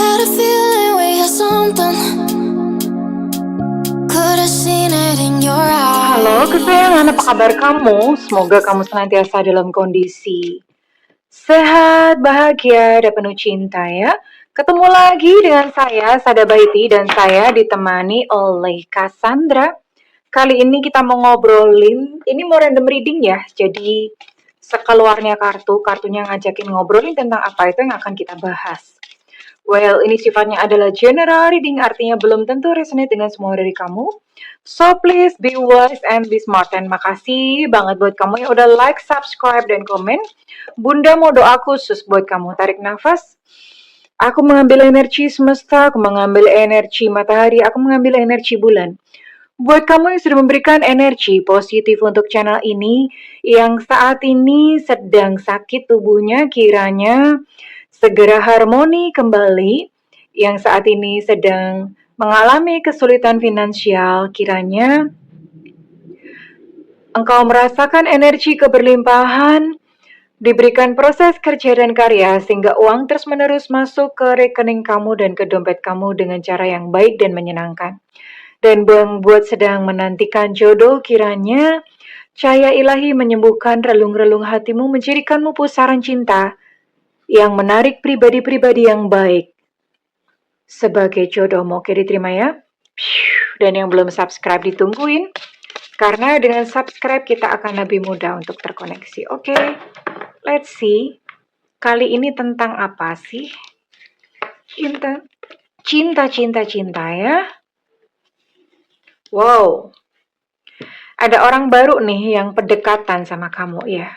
Had a feeling we had something. Could have seen it in your eyes. Halo kesayangan, apa kabar kamu? Semoga kamu senantiasa dalam kondisi sehat, bahagia, dan penuh cinta ya. Ketemu lagi dengan saya, Sada Baiti, dan saya ditemani oleh Cassandra. Kali ini kita mau ngobrolin, ini mau random reading ya, jadi sekeluarnya kartunya ngajakin ngobrolin tentang apa itu yang akan kita bahas. Well, ini sifatnya adalah general reading, artinya belum tentu resonate dengan semua dari kamu. So please be wise and be smart. Dan makasih banget buat kamu yang udah like, subscribe, dan komen. Bunda mau doa khusus buat kamu. Tarik nafas. Aku mengambil energi semesta, aku mengambil energi matahari, aku mengambil energi bulan. Buat kamu yang sudah memberikan energi positif untuk channel ini, yang saat ini sedang sakit tubuhnya, kiranya segera harmoni kembali. Yang saat ini sedang mengalami kesulitan finansial, kiranya engkau merasakan energi keberlimpahan, diberikan proses kerja dan karya sehingga uang terus-menerus masuk ke rekening kamu dan ke dompet kamu dengan cara yang baik dan menyenangkan. Dan buat sedang menantikan jodoh, kiranya cahaya ilahi menyembuhkan relung-relung hatimu, menjadikanmu pusaran cinta yang menarik pribadi-pribadi yang baik sebagai jodohmu. Oke, diterima ya. Dan yang belum subscribe ditungguin, karena dengan subscribe kita akan lebih mudah untuk terkoneksi. Oke, let's see. Kali ini tentang apa sih? Cinta ya. Wow, ada orang baru nih yang pendekatan sama kamu ya.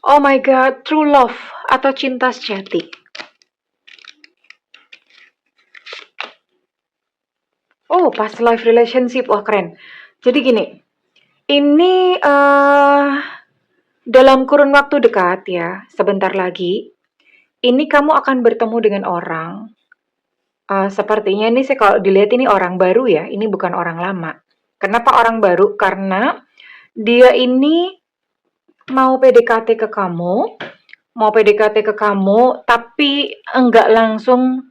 Oh my god, true love atau cinta sejati. Oh, past life relationship, wah keren. Jadi gini, ini dalam kurun waktu dekat ya, sebentar lagi, ini kamu akan bertemu dengan orang. Sepertinya ini sih kalau dilihat ini orang baru ya, ini bukan orang lama. Kenapa orang baru? Karena dia ini mau PDKT ke kamu, tapi enggak langsung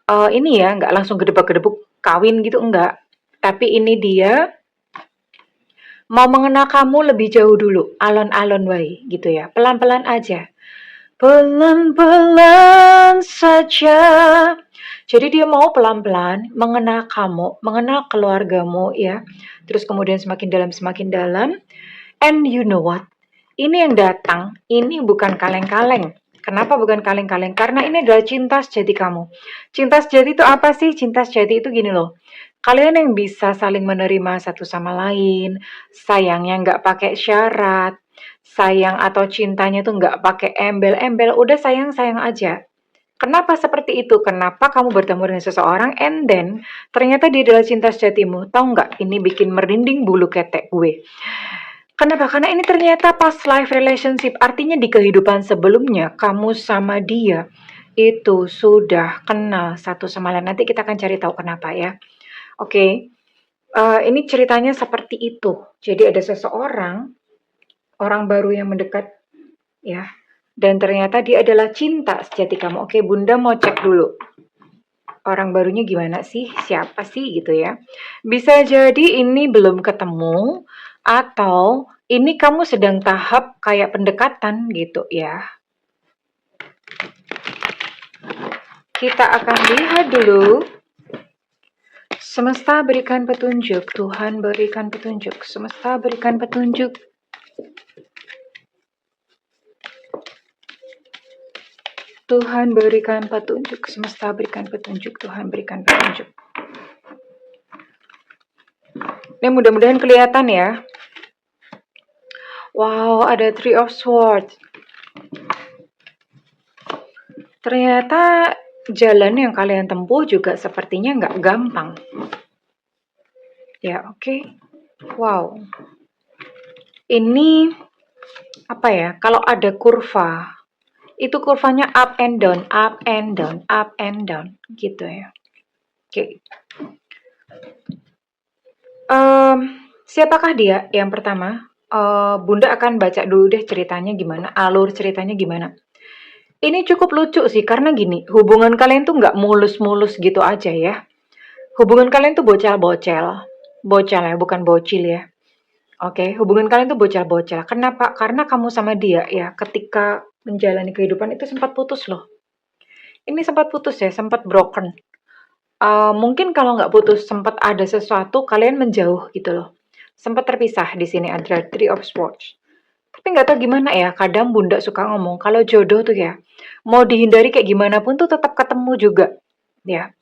enggak langsung gedebak-gedebuk kawin gitu, enggak. Tapi ini dia mau mengenal kamu lebih jauh dulu, alon-alon wae gitu ya, pelan-pelan aja. Pelan-pelan saja. Jadi dia mau pelan-pelan mengenal kamu, mengenal keluargamu ya. Terus kemudian semakin dalam. And you know what? Ini yang datang, ini bukan kaleng-kaleng. Kenapa bukan kaleng-kaleng? Karena ini adalah cinta sejati kamu. Cinta sejati itu apa sih? Cinta sejati itu gini loh. Kalian yang bisa saling menerima satu sama lain, sayangnya nggak pakai syarat, sayang atau cintanya tuh nggak pakai embel-embel, udah sayang-sayang aja. Kenapa seperti itu? Kenapa kamu bertemu dengan seseorang and then ternyata dia adalah cinta sejatimu? Tahu nggak? Ini bikin merinding bulu ketek gue. Kenapa? Karena ini ternyata past life relationship, artinya di kehidupan sebelumnya kamu sama dia itu sudah kenal satu sama lain. Nanti kita akan cari tahu kenapa ya. Oke, ini ceritanya seperti itu. Jadi ada seseorang, orang baru yang mendekat ya, dan ternyata dia adalah cinta sejati kamu. Oke, Bunda mau cek dulu. Orang barunya gimana sih? Siapa sih gitu ya? Bisa jadi ini belum ketemu atau ini kamu sedang tahap kayak pendekatan gitu ya. Kita akan lihat dulu. Semesta berikan petunjuk, Tuhan berikan petunjuk, semesta berikan petunjuk. Tuhan berikan petunjuk, semesta berikan petunjuk, Tuhan berikan petunjuk. Ini mudah-mudahan kelihatan ya. Wow, ada Three of Swords. Ternyata jalan yang kalian tempuh juga sepertinya nggak gampang. Ya, oke. Wow. Ini apa ya? Kalau ada kurva, itu kurvanya up and down, up and down, up and down, gitu ya. Oke. Siapakah dia? Yang pertama, Bunda akan baca dulu deh ceritanya gimana, alur ceritanya gimana. Ini cukup lucu sih, karena gini, hubungan kalian tuh nggak mulus-mulus gitu aja ya. Hubungan kalian tuh bocel-bocel. Bocel ya, bukan bocil ya. Oke, hubungan kalian tuh bocel-bocel. Kenapa? Karena kamu sama dia ya, ketika menjalani kehidupan itu sempat putus loh. Ini sempat putus ya, sempat broken. Mungkin kalau nggak putus, sempat ada sesuatu, kalian menjauh gitu loh. Sempat terpisah di sini ada Three of Swords. Tapi nggak tahu gimana ya, kadang bunda suka ngomong, kalau jodoh tuh ya, mau dihindari kayak gimana pun tuh tetap ketemu juga. Ya,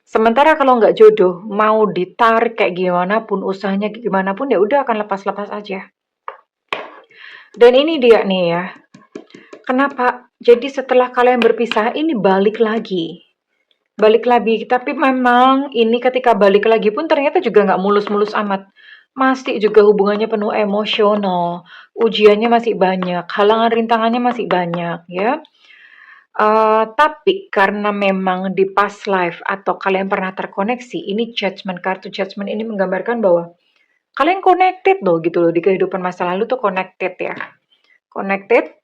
sementara kalau nggak jodoh, mau ditarik kayak gimana pun, usahanya kayak gimana pun, ya udah akan lepas-lepas aja. Dan ini dia nih ya, kenapa? Jadi setelah kalian berpisah, ini balik lagi. Balik lagi, tapi memang ini ketika balik lagi pun ternyata juga nggak mulus-mulus amat. Masih juga hubungannya penuh emosional, ujiannya masih banyak, halangan rintangannya masih banyak ya. Tapi karena memang di past life atau kalian pernah terkoneksi, ini judgment, kartu judgment ini menggambarkan bahwa kalian connected loh gitu loh, di kehidupan masa lalu tuh connected ya. Connected,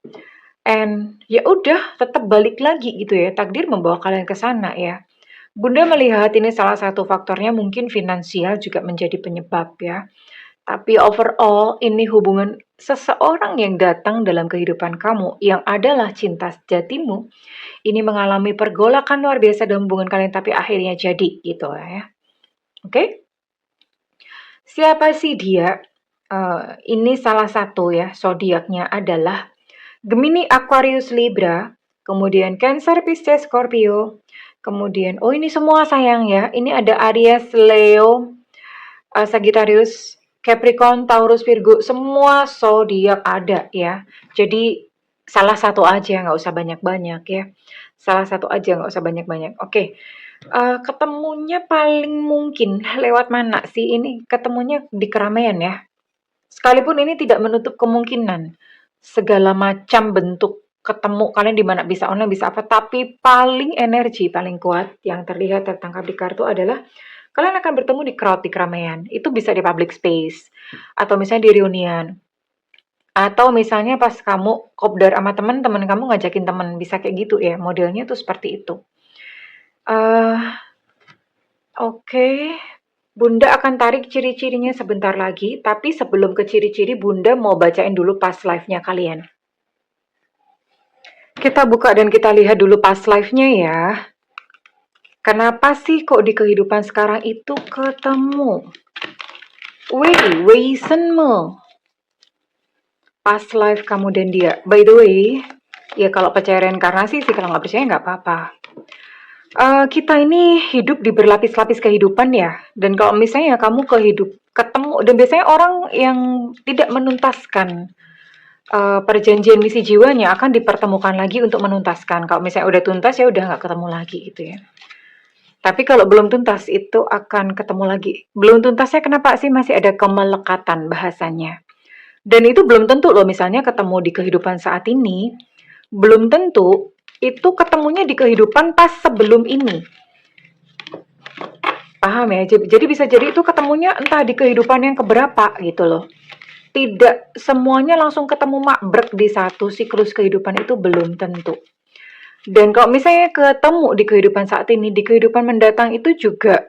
and ya udah tetap balik lagi gitu ya, takdir membawa kalian ke sana ya. Bunda melihat ini salah satu faktornya mungkin finansial juga menjadi penyebab ya. Tapi overall ini hubungan seseorang yang datang dalam kehidupan kamu yang adalah cinta sejatimu, ini mengalami pergolakan luar biasa dalam hubungan kalian tapi akhirnya jadi gitu ya. Oke? Siapa sih dia? Ini salah satu ya, zodiaknya adalah Gemini, Aquarius, Libra, kemudian Cancer, Pisces, Scorpio, kemudian oh ini semua sayang ya. Ini ada Aries, Leo, Sagittarius, Capricorn, Taurus, Virgo, semua zodiak ada ya. Jadi salah satu aja, nggak usah banyak-banyak ya. Salah satu aja, nggak usah banyak-banyak. Oke, ketemunya paling mungkin lewat mana sih? Ini ketemunya di keramaian ya. Sekalipun ini tidak menutup kemungkinan segala macam bentuk ketemu kalian di mana, bisa online, bisa apa, tapi paling energi paling kuat yang terlihat tertangkap di kartu adalah kalian akan bertemu di crowd, di keramaian. Itu bisa di public space atau misalnya di reunian. Atau misalnya pas kamu kopdar sama teman-teman kamu ngajakin teman, bisa kayak gitu ya. Modelnya tuh seperti itu. Eh, oke. Bunda akan tarik ciri-cirinya sebentar lagi, tapi sebelum ke ciri-ciri Bunda mau bacain dulu past life-nya kalian. Kita buka dan kita lihat dulu past life-nya ya. Kenapa sih kok di kehidupan sekarang itu ketemu? Wei Senme. Past life kamu dan dia. By the way, ya kalau percaya reinkarnasi sih, kalau nggak percaya nggak apa-apa. Kita ini hidup di berlapis-lapis kehidupan ya. Dan kalau misalnya kamu ketemu, dan biasanya orang yang tidak menuntaskan perjanjian misi jiwanya akan dipertemukan lagi untuk menuntaskan. Kalau misalnya udah tuntas ya udah nggak ketemu lagi gitu ya. Tapi kalau belum tuntas itu akan ketemu lagi. Belum tuntasnya kenapa sih masih ada kemelekatan bahasanya. Dan itu belum tentu loh, misalnya ketemu di kehidupan saat ini, belum tentu itu ketemunya di kehidupan pas sebelum ini. Paham ya? Jadi bisa jadi itu ketemunya entah di kehidupan yang keberapa gitu loh. Tidak semuanya langsung ketemu makbrek di satu siklus kehidupan, itu belum tentu. Dan kalau misalnya ketemu di kehidupan saat ini, di kehidupan mendatang itu juga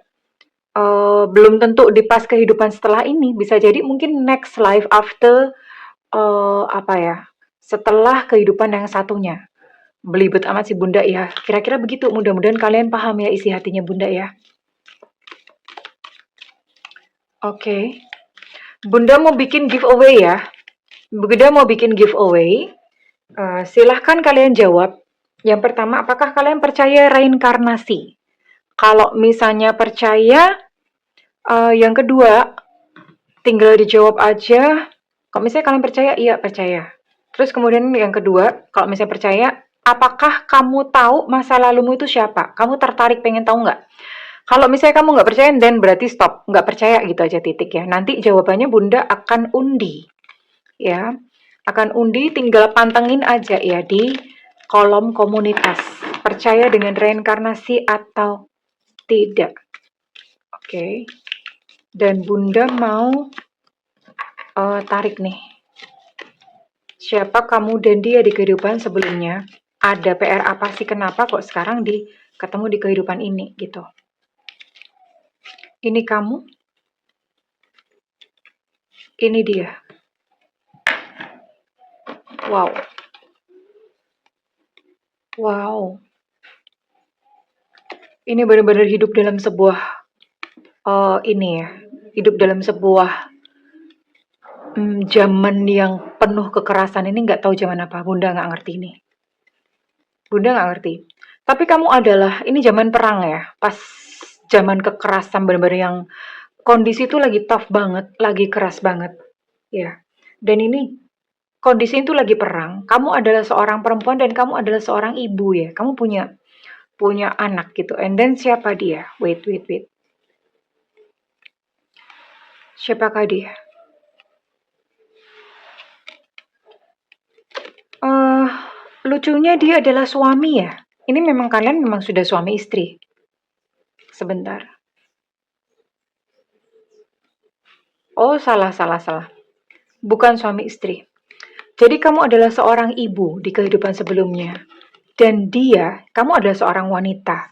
belum tentu di pas kehidupan setelah ini. Bisa jadi mungkin next life after setelah kehidupan yang satunya. Belibet amat si Bunda ya. Kira-kira begitu. Mudah-mudahan kalian paham ya isi hatinya Bunda ya. Oke. Bunda mau bikin giveaway ya. Bunda mau bikin giveaway. Silahkan kalian jawab. Yang pertama, apakah kalian percaya reinkarnasi? Kalau misalnya percaya, yang kedua, tinggal dijawab aja. Kalau misalnya kalian percaya, iya percaya. Terus kemudian yang kedua, kalau misalnya percaya, apakah kamu tahu masa lalumu itu siapa? Kamu tertarik pengen tahu nggak? Kalau misalnya kamu nggak percaya, dan berarti stop. Nggak percaya gitu aja, titik ya. Nanti jawabannya Bunda akan undi. Ya, akan undi, tinggal pantengin aja ya di kolom komunitas. Percaya dengan reinkarnasi atau tidak. Oke. Dan Bunda mau tarik nih. Siapa kamu dan dia di kehidupan sebelumnya? Ada PR apa sih, kenapa kok sekarang ketemu di kehidupan ini gitu. Ini kamu, ini dia. Wow, wow. Ini benar-benar hidup dalam sebuah ini ya, hidup dalam sebuah zaman yang penuh kekerasan ini, nggak tahu zaman apa. Bunda nggak ngerti ini. Bunda nggak ngerti. Tapi kamu adalah, ini zaman perang ya, pas zaman kekerasan benar-benar yang kondisi itu lagi tough banget, lagi keras banget, ya. Dan ini kondisi itu lagi perang. Kamu adalah seorang perempuan dan kamu adalah seorang ibu ya. Kamu punya punya anak gitu. And then siapa dia? Wait, wait, wait. Siapakah dia? Eh, lucunya dia adalah suami ya. Ini memang kalian memang sudah suami istri. Sebentar. Oh, salah, salah, salah. Bukan suami istri. Jadi kamu adalah seorang ibu di kehidupan sebelumnya. Dan kamu adalah seorang wanita.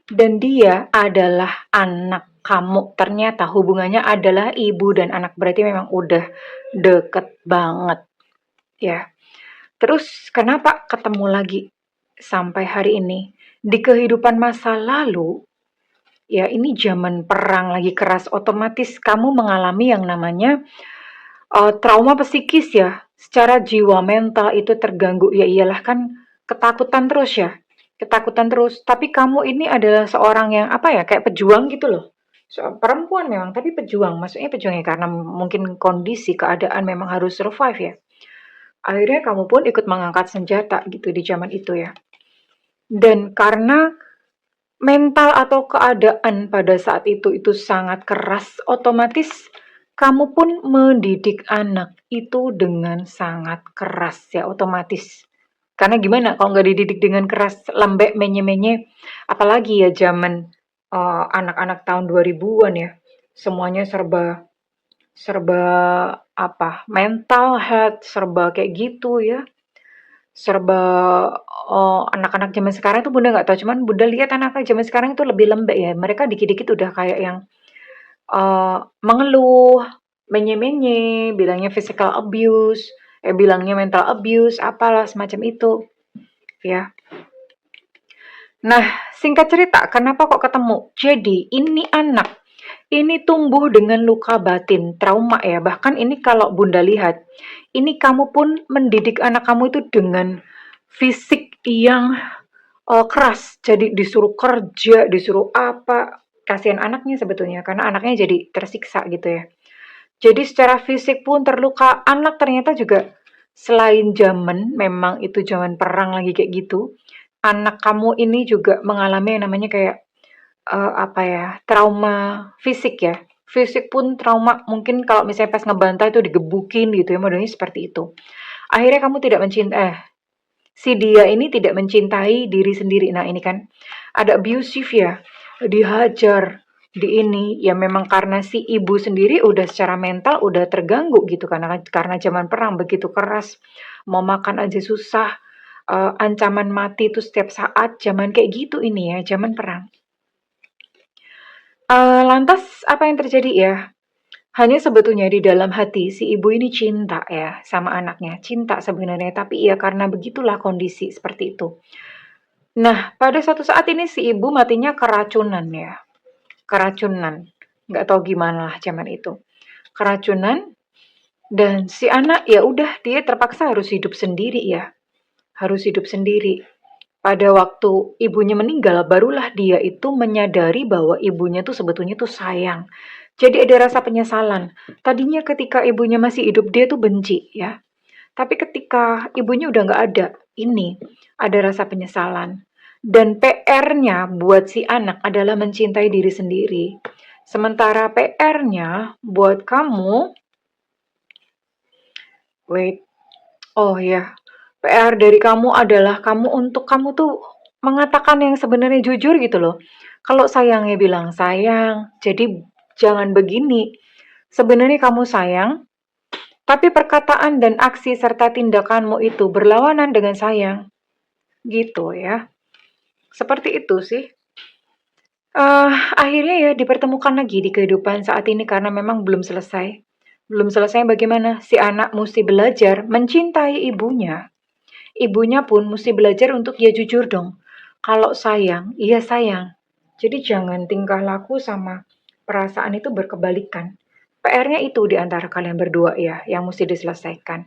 Dan dia adalah anak kamu. Ternyata hubungannya adalah ibu dan anak. Berarti memang udah deket banget. Ya. Terus kenapa ketemu lagi sampai hari ini? Di kehidupan masa lalu, ya ini zaman perang lagi keras, otomatis kamu mengalami yang namanya trauma psikis ya. Secara jiwa mental itu terganggu. Ya iyalah kan ketakutan terus ya. Ketakutan terus. Tapi kamu ini adalah seorang yang apa ya, kayak pejuang gitu loh. Perempuan memang, tapi pejuang. Maksudnya pejuangnya karena mungkin kondisi, keadaan memang harus survive ya. Akhirnya kamu pun ikut mengangkat senjata gitu di zaman itu ya. Dan karena mental atau keadaan pada saat itu sangat keras, otomatis kamu pun mendidik anak itu dengan sangat keras ya, otomatis. Karena gimana kalau nggak dididik dengan keras, lembek, menye-menye, apalagi ya zaman anak-anak tahun 2000-an ya, semuanya serba serba mental health, serba kayak gitu ya. Serba anak-anak zaman sekarang tuh Bunda nggak tahu, cuman Bunda lihat anak-anak zaman sekarang itu lebih lembek ya. Mereka dikit-dikit udah kayak yang mengeluh, menye-menye, bilangnya physical abuse, bilangnya mental abuse, apalah semacam itu, ya. Nah, singkat cerita, kenapa kok ketemu? Jadi, ini anak, ini tumbuh dengan luka batin, trauma ya. Bahkan ini kalau Bunda lihat, ini kamu pun mendidik anak kamu itu dengan fisik yang keras. Jadi disuruh kerja, disuruh apa. Kasihan anaknya sebetulnya, karena anaknya jadi tersiksa gitu ya. Jadi secara fisik pun terluka. Anak ternyata juga selain zaman, memang itu zaman perang lagi kayak gitu, anak kamu ini juga mengalami yang namanya kayak trauma fisik ya. Fisik pun trauma, mungkin kalau misalnya pas ngebantai itu digebukin gitu ya, modelnya seperti itu. Akhirnya kamu tidak mencintai, si dia ini tidak mencintai diri sendiri. Nah ini kan ada abusive ya, dihajar, di ini ya memang karena si ibu sendiri udah secara mental udah terganggu gitu karena zaman perang begitu keras, mau makan aja susah, ancaman mati itu setiap saat, zaman kayak gitu ini ya, zaman perang. Lantas apa yang terjadi ya? Hanya sebetulnya di dalam hati si ibu ini cinta ya sama anaknya, cinta sebenarnya, tapi ya karena begitulah kondisi seperti itu. Nah, pada suatu saat ini si ibu matinya keracunan ya, keracunan. Nggak tahu gimana lah zaman itu. Keracunan dan si anak ya udah dia terpaksa harus hidup sendiri ya, harus hidup sendiri. Pada waktu ibunya meninggal, barulah dia itu menyadari bahwa ibunya tuh sebetulnya tuh sayang. Jadi ada rasa penyesalan. Tadinya ketika ibunya masih hidup, dia tuh benci ya. Tapi ketika ibunya udah nggak ada, ini ada rasa penyesalan. Dan PR-nya buat si anak adalah mencintai diri sendiri. Sementara PR-nya buat kamu, wait, oh ya, PR dari kamu adalah kamu tuh mengatakan yang sebenarnya jujur gitu loh. Kalau sayangnya bilang sayang, jadi jangan begini. Sebenarnya kamu sayang, tapi perkataan dan aksi serta tindakanmu itu berlawanan dengan sayang. gitu ya. Seperti itu sih. Akhirnya ya dipertemukan lagi di kehidupan saat ini karena memang belum selesai. Belum selesai bagaimana si anak musti belajar mencintai ibunya. Ibunya pun musti belajar untuk ya jujur dong. Kalau sayang, iya sayang. Jadi jangan tingkah laku sama perasaan itu berkebalikan. PR-nya itu di antara kalian berdua ya, yang mesti diselesaikan.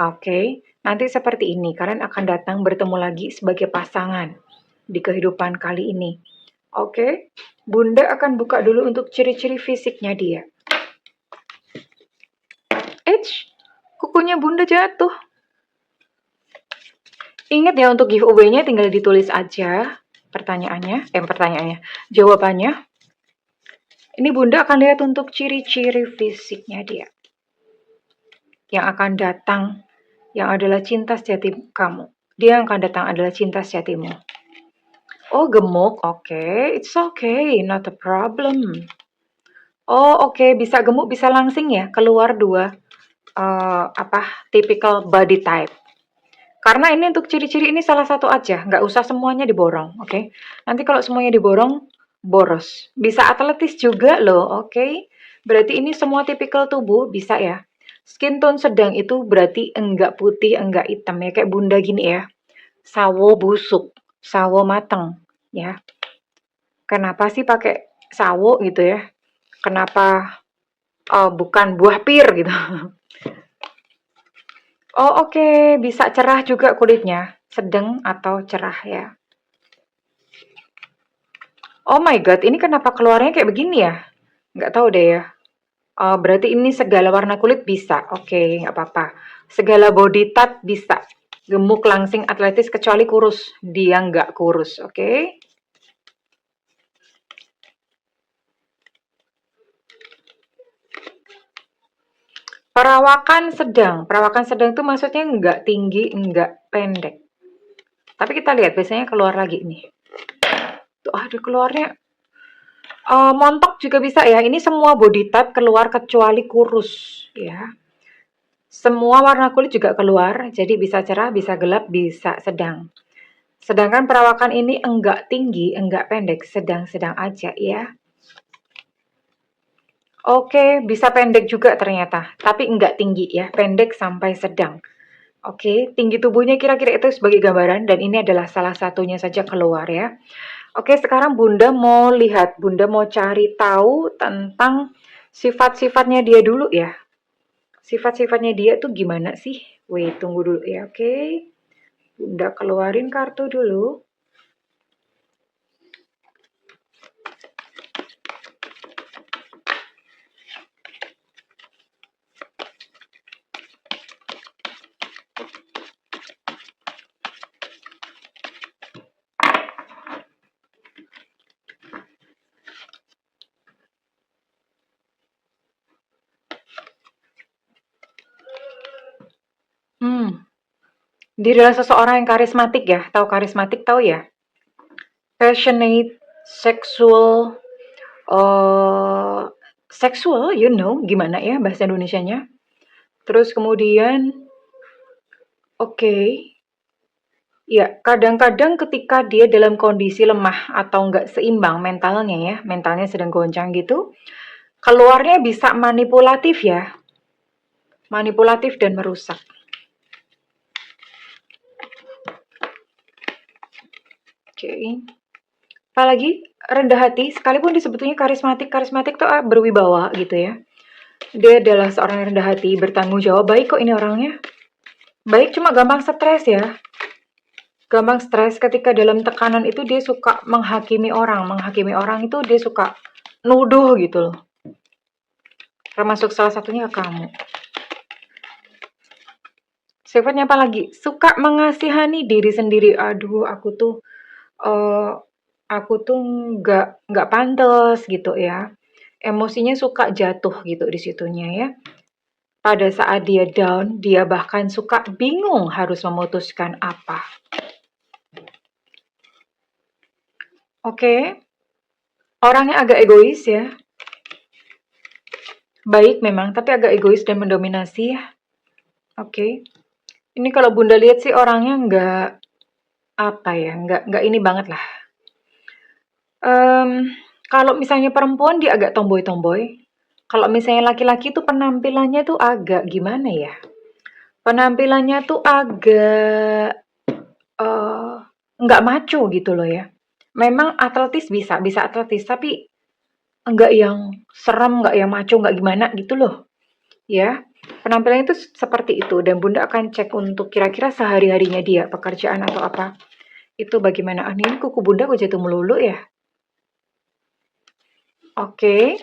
Oke, nanti seperti ini, kalian akan datang bertemu lagi sebagai pasangan di kehidupan kali ini. Oke, Bunda akan buka dulu untuk ciri-ciri fisiknya dia. Eits, kukunya Bunda jatuh. Ingat ya untuk giveaway-nya tinggal ditulis aja pertanyaannya, jawabannya. Ini Bunda akan lihat untuk ciri-ciri fisiknya dia. Yang akan datang, yang adalah cinta sejati kamu. Dia yang akan datang adalah cinta sejatimu. Oh, gemuk, oke. It's okay, not a problem. Oh, oke, bisa gemuk, bisa langsing ya, keluar dua typical body type. Karena ini untuk ciri-ciri ini salah satu aja, nggak usah semuanya diborong, oke? Nanti kalau semuanya diborong, boros. Bisa atletis juga loh, oke? Berarti ini semua tipikal tubuh bisa ya. Skin tone sedang itu berarti enggak putih, enggak hitam ya, kayak Bunda gini ya. Sawo busuk, sawo mateng ya. Kenapa sih pakai sawo gitu ya? Kenapa bukan buah pir gitu? Oh oke, bisa cerah juga kulitnya, sedang atau cerah ya. Oh my god, ini kenapa keluarnya kayak begini ya? Nggak tahu deh ya. Berarti ini segala warna kulit bisa. Oke, nggak apa-apa. Segala body type bisa. Gemuk, langsing, atletis, kecuali kurus. Dia nggak kurus, oke? Perawakan sedang. Perawakan sedang itu maksudnya nggak tinggi, nggak pendek. Tapi kita lihat, biasanya keluar lagi nih. Tuh, ada keluarnya. Montok juga bisa ya. Ini semua body type keluar kecuali kurus ya. Semua warna kulit juga keluar, jadi bisa cerah, bisa gelap, bisa sedang. Sedangkan perawakan ini enggak tinggi, enggak pendek, sedang-sedang aja ya. Oke, bisa pendek juga ternyata, tapi enggak tinggi ya, pendek sampai sedang. Oke, tinggi tubuhnya kira-kira itu sebagai gambaran dan ini adalah salah satunya saja keluar ya. Oke, sekarang Bunda mau lihat, Bunda mau cari tahu tentang sifat-sifatnya dia dulu ya. Sifat-sifatnya dia tuh gimana sih? Wait, tunggu dulu ya, oke. Bunda keluarin kartu dulu. Dia adalah seseorang yang karismatik ya. Tahu karismatik tahu ya? Passionate, sexual, sexual, you know, gimana ya bahasa Indonesianya? Terus kemudian, oke, ya kadang-kadang ketika dia dalam kondisi lemah atau nggak seimbang mentalnya ya, mentalnya sedang goncang gitu, keluarnya bisa manipulatif ya, manipulatif dan merusak. Oke. Apalagi rendah hati, sekalipun disebutnya karismatik, karismatik tuh berwibawa gitu ya. Dia adalah seorang yang rendah hati, bertanggung jawab, baik kok ini orangnya. Baik, cuma gampang stres ya. Gampang stres ketika dalam tekanan itu dia suka menghakimi orang. Menghakimi orang itu dia suka nuduh gitu loh. Termasuk salah satunya ke kamu. Sifatnya apa lagi? Suka mengasihani diri sendiri. Aduh, aku tuh nggak pantas gitu ya. Emosinya suka jatuh gitu di situnya ya. Pada saat dia down, dia bahkan suka bingung harus memutuskan apa. Oke, orangnya agak egois ya. Baik memang, tapi agak egois dan mendominasi ya. Oke. Ini kalau Bunda lihat sih orangnya apa ya, nggak ini banget lah. Kalau misalnya perempuan dia agak tomboy-tomboy, kalau misalnya laki-laki tuh penampilannya tuh agak gimana ya, penampilannya tuh agak, eee, nggak macho gitu loh ya. Memang atletis bisa atletis, tapi enggak yang serem, nggak yang macho, nggak gimana gitu loh, ya. Penampilannya itu seperti itu dan Bunda akan cek untuk kira-kira sehari-harinya dia, pekerjaan atau apa, itu bagaimana. Ah, ini kuku Bunda kok jatuh melulu ya? Oke.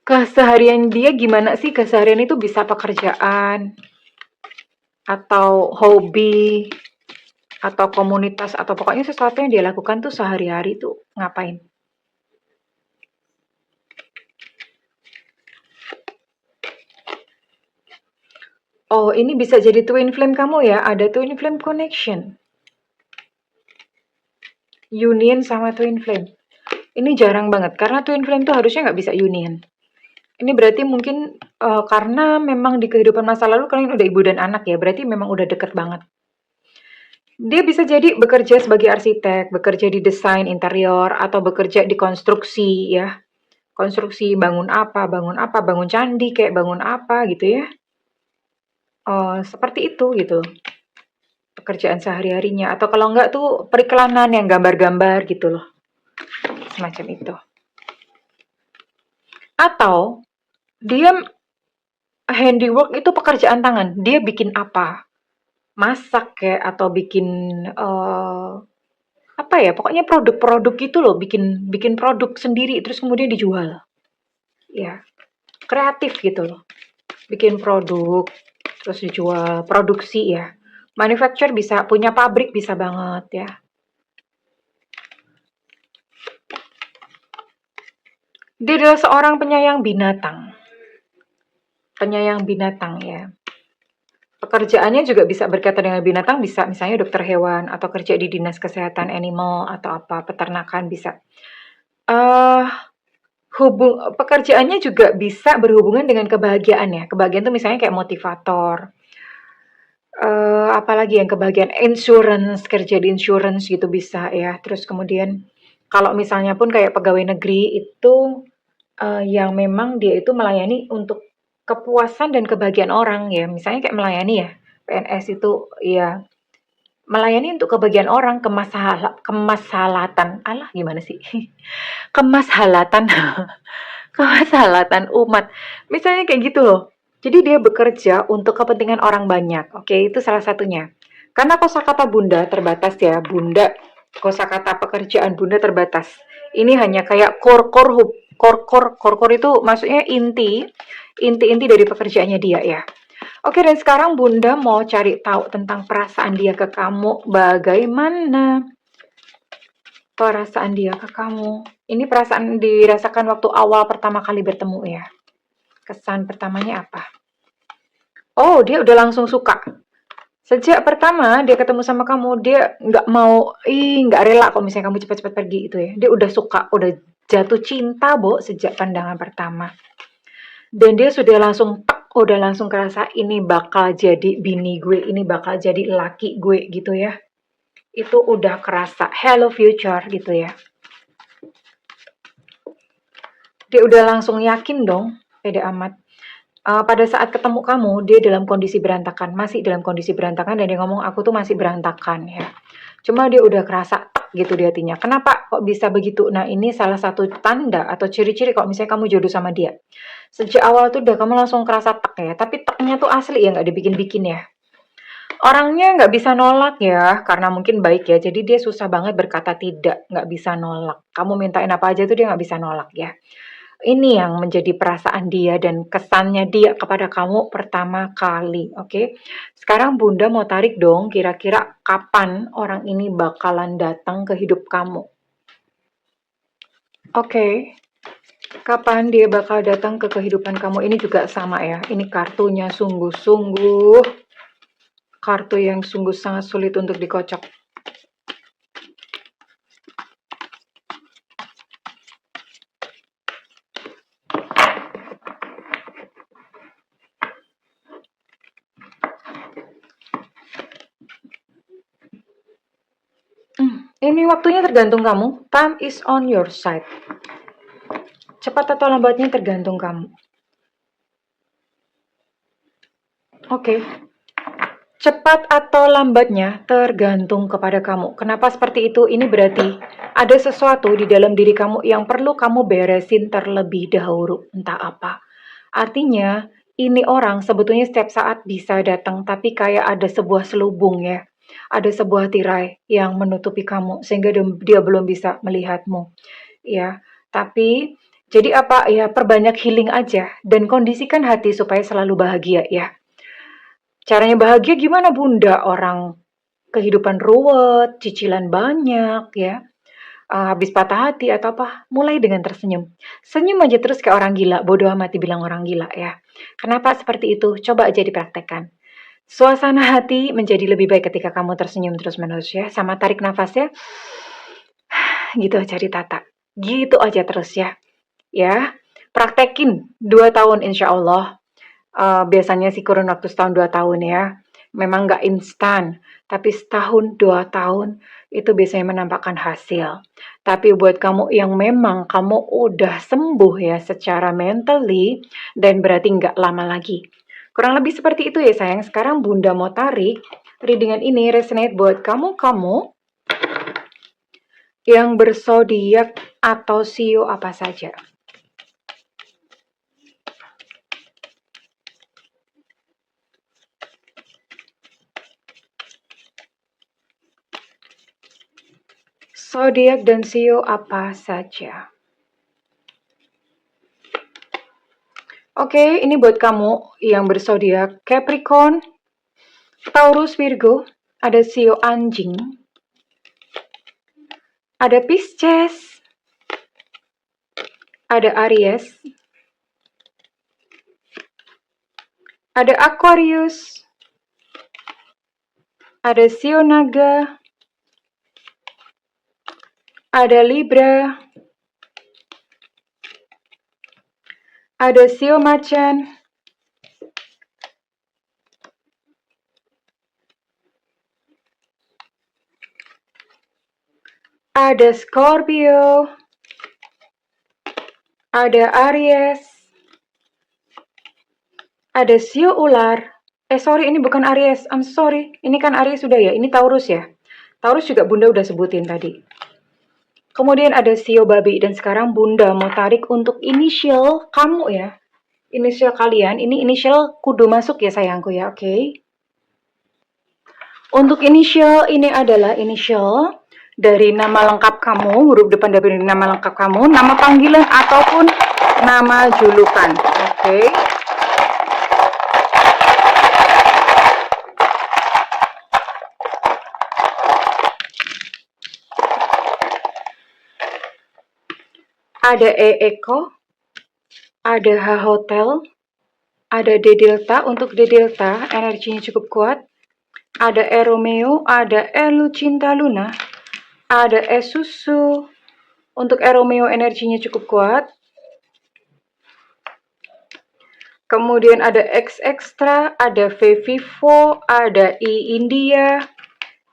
Keseharian dia gimana sih? Keseharian itu bisa pekerjaan, atau hobi, atau komunitas, atau pokoknya sesuatu yang dia lakukan tuh sehari-hari tuh ngapain? Oh, ini bisa jadi twin flame kamu ya, ada twin flame connection. Union sama twin flame. Ini jarang banget, karena twin flame tuh harusnya nggak bisa union. Ini berarti mungkin karena memang di kehidupan masa lalu kalian udah ibu dan anak ya, berarti memang udah deket banget. Dia bisa jadi bekerja sebagai arsitek, bekerja di desain interior, atau bekerja di konstruksi ya. Konstruksi bangun apa, bangun candi kayak bangun apa gitu ya. Seperti itu gitu pekerjaan sehari-harinya. Atau kalau enggak tuh periklanan yang gambar-gambar gitu loh. Semacam itu. Atau dia handiwork itu pekerjaan tangan. Dia bikin apa? Masak kayak atau bikin apa ya? Pokoknya produk-produk gitu loh, bikin bikin produk sendiri terus kemudian dijual. Ya, kreatif gitu loh. Bikin produk terus dijual, produksi ya. Manufacture bisa, punya pabrik bisa banget ya. Dia adalah seorang penyayang binatang. Penyayang binatang ya. Pekerjaannya juga bisa berkaitan dengan binatang, bisa misalnya dokter hewan atau kerja di dinas kesehatan animal atau apa, peternakan bisa. Eh pekerjaannya juga bisa berhubungan dengan kebahagiaan ya. Kebahagiaan itu misalnya kayak motivator. Apalagi yang kebahagiaan insurance, kerja di insurance gitu bisa ya. Terus kemudian kalau misalnya pun kayak pegawai negeri itu yang memang dia itu melayani untuk kepuasan dan kebahagiaan orang ya, misalnya kayak melayani ya, PNS itu ya melayani untuk kebahagiaan orang, kemaslahatan, alah gimana sih? Kemaslahatan, kemaslahatan umat. Misalnya kayak gitu loh. Jadi dia bekerja untuk kepentingan orang banyak. Oke, itu salah satunya. Karena kosakata Bunda terbatas ya, Bunda. Kosakata pekerjaan Bunda terbatas. Ini hanya kayak core-core itu maksudnya inti-inti dari pekerjaannya dia ya. Oke, dan sekarang Bunda mau cari tahu tentang perasaan dia ke kamu. Bagaimana perasaan dia ke kamu? Ini perasaan dirasakan waktu awal pertama kali bertemu ya. Kesan pertamanya apa? Oh, dia udah langsung suka. Sejak pertama dia ketemu sama kamu, dia nggak mau, nggak rela kalau misalnya kamu cepat-cepat pergi itu ya. Dia udah suka, udah jatuh cinta, Bo, sejak pandangan pertama. Dan dia sudah langsung udah langsung kerasa ini bakal jadi bini gue, ini bakal jadi laki gue gitu ya. Itu udah kerasa hello future gitu ya. Dia udah langsung yakin dong, pede amat. Pada saat ketemu kamu, dia dalam kondisi berantakan, masih dalam kondisi berantakan dan dia ngomong aku tuh masih berantakan ya. Cuma dia udah kerasa gitu di hatinya. Kenapa kok bisa begitu? Nah, ini salah satu tanda atau ciri-ciri kalau misalnya kamu jodoh sama dia. Sejak awal tuh udah kamu langsung kerasa ya, tapi teknya tuh asli ya, nggak dibikin-bikin ya. Orangnya nggak bisa nolak ya, karena mungkin baik ya, jadi dia susah banget berkata tidak, nggak bisa nolak. Kamu mintain apa aja tuh dia nggak bisa nolak ya. Ini yang menjadi perasaan dia dan kesannya dia kepada kamu pertama kali, oke? Sekarang Bunda mau tarik dong, kira-kira kapan orang ini bakalan datang ke hidup kamu? Oke, kapan dia bakal datang ke kehidupan kamu? Ini juga sama ya, ini kartunya sungguh-sungguh kartu yang sungguh sangat sulit untuk dikocok. Ini waktunya tergantung kamu. Time is on your side. Cepat atau lambatnya tergantung kamu. Oke. Cepat atau lambatnya tergantung kepada kamu. Kenapa seperti itu? Ini berarti ada sesuatu di dalam diri kamu yang perlu kamu beresin terlebih dahulu. Entah apa. Artinya, ini orang sebetulnya setiap saat bisa datang, tapi kayak ada sebuah selubung ya. Ada sebuah tirai yang menutupi kamu, sehingga dia belum bisa melihatmu. Ya, tapi jadi apa ya, perbanyak healing aja dan kondisikan hati supaya selalu bahagia ya. Caranya bahagia gimana Bunda? Orang kehidupan ruwet, cicilan banyak ya, habis patah hati atau apa, mulai dengan tersenyum. Senyum aja terus kayak orang gila, bodoh amat dibilang orang gila ya. Kenapa seperti itu? Coba aja dipraktekkan. Suasana hati menjadi lebih baik ketika kamu tersenyum terus-menerus ya, sama tarik nafas ya. Gitu aja ditata. Gitu aja terus ya. Ya, praktekin 2 tahun insya Allah. Biasanya sih kurun waktu setahun 2 tahun ya. Memang nggak instan, tapi setahun 2 tahun itu biasanya menampakkan hasil. Tapi buat kamu yang memang kamu udah sembuh ya secara mentally, dan berarti nggak lama lagi. Kurang lebih seperti itu ya sayang. Sekarang Bunda mau tarik readingan ini resonate buat kamu-kamu yang berzodiak atau sio apa saja. Zodiak dan sio apa saja. Oke, ini buat kamu yang berzodiak Capricorn, Taurus, Virgo, ada sio anjing, ada Pisces, ada Aries, ada Aquarius, ada sio naga, ada Libra, ada sio macan, ada Scorpio, ada Aries, ada sio ular. Sorry, ini bukan Aries. I'm sorry. Ini kan Aries sudah ya. Ini Taurus ya. Taurus juga Bunda udah sebutin tadi. Kemudian ada sio babi. Dan sekarang Bunda mau tarik untuk inisial kamu ya. Inisial kalian. Ini inisial kudu masuk ya sayangku ya. Oke. Untuk inisial ini adalah inisial dari nama lengkap kamu. Huruf depan dari nama lengkap kamu. Nama panggilan ataupun nama julukan. Oke. Ada E Eko, ada H Hotel, ada D Delta. Untuk D Delta energinya cukup kuat. Ada E Romeo, ada E Lucinta Luna, ada E Susu. Untuk E Romeo energinya cukup kuat. Kemudian ada X Extra, ada V Vivo, ada I India,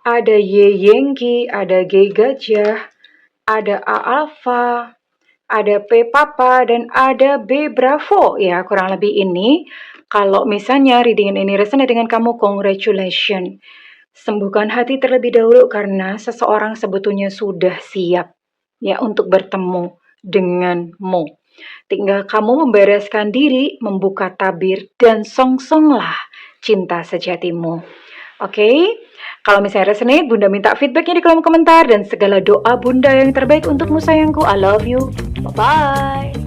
ada Y Yengki, ada G Gajah, ada A Alpha, ada P Papa, dan ada B Bravo. Ya, kurang lebih ini. Kalau misalnya readingan ini resonate dengan kamu, congratulations. Sembuhkan hati terlebih dahulu karena seseorang sebetulnya sudah siap ya untuk bertemu denganmu. Tinggal kamu membereskan diri, membuka tabir, dan song-songlah cinta sejatimu. Oke? Kalau misalnya resonate, Bunda minta feedbacknya di kolom komentar dan segala doa Bunda yang terbaik untukmu sayangku. I love you. Bye-bye.